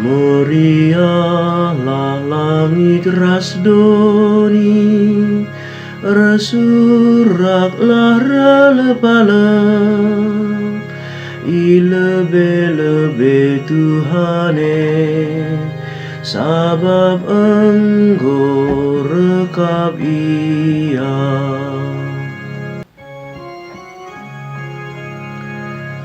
Moria la langit rasdoni, resurak lara lepalem, ilebe-lebe Tuhane, sabab engkau rekap ia.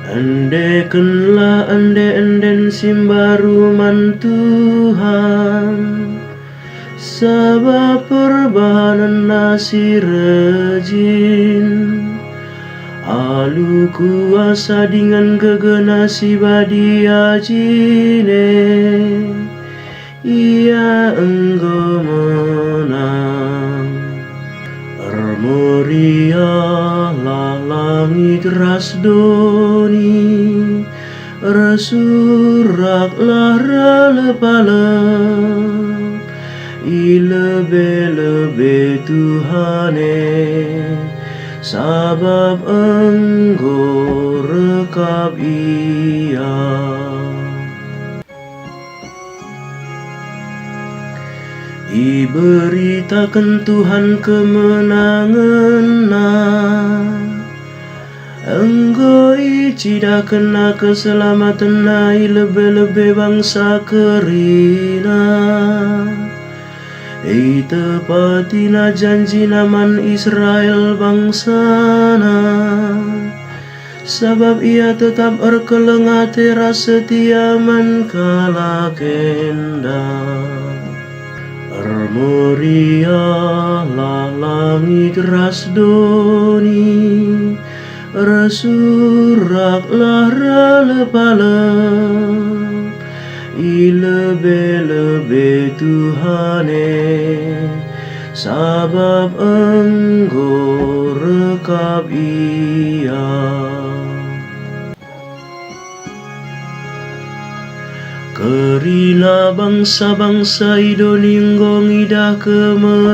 Andekenlah enden simbaruman Tuhan, sabab perbahanan nasi rejin, alu kuasa dengan gegenasi badia jine, ia engkau menang. Moria la langit rasdoni, resurak lara lepalem, ilebe-lebe Tuhane, sabab engkau rekap ia. Iberitakan Tuhan kemenangan, engkau icidakan keselamatan, ilebe-lebe bangsa kerina. Tepatina janji naman Israel bangsana, sabab ia tetap erkelengate setia mankala kenda. Moria la langit rasdoni, resurak lara lepalem, ilebe-lebe Tuhane, sabab engkau rekap ia. Kerina bangsa-bangsa idoninggo ngidah kemenangan,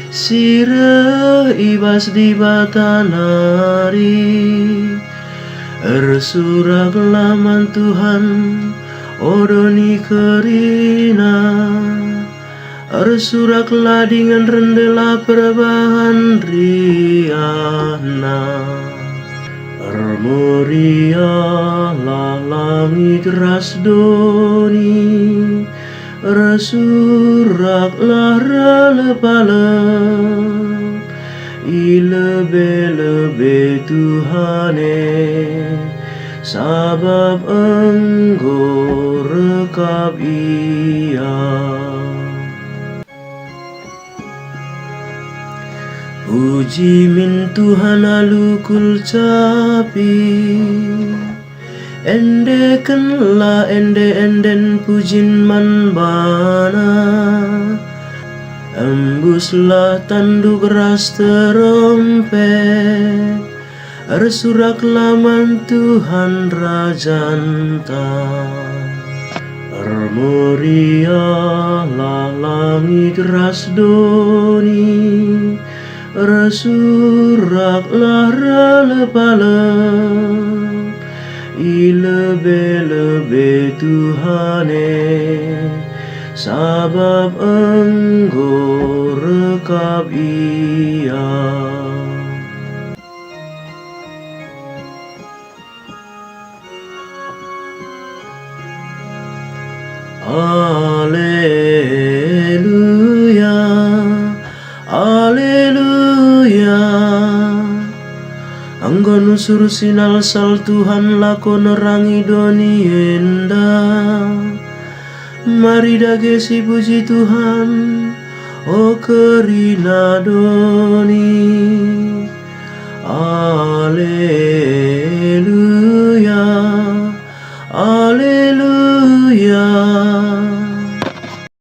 sire ibas di batanari, ersurak laman Tuhan odoni kerina, ersuraklah dengan rendela perbahan riana. Moria la langit rasdoni, resurak lara lepalem, ilebe-lebe Tuhane, sabab engkau rekap ia. Puji min Tuhan alukul capi, endekenlah enden pujin man bana, embuslah tanduk ras terompet, ersuraklah man Tuhan rajanta. Moria la langit rasdoni, resurak lara lepalem, ilebe-lebe Tuhane, sabab engkau rekap ia. Alleluia, Alleluia. Anggo nusur sinal sal Tuhan lako nerangi doni enda. Mari dagesi puji Tuhan, o kerina doni. Alleluia.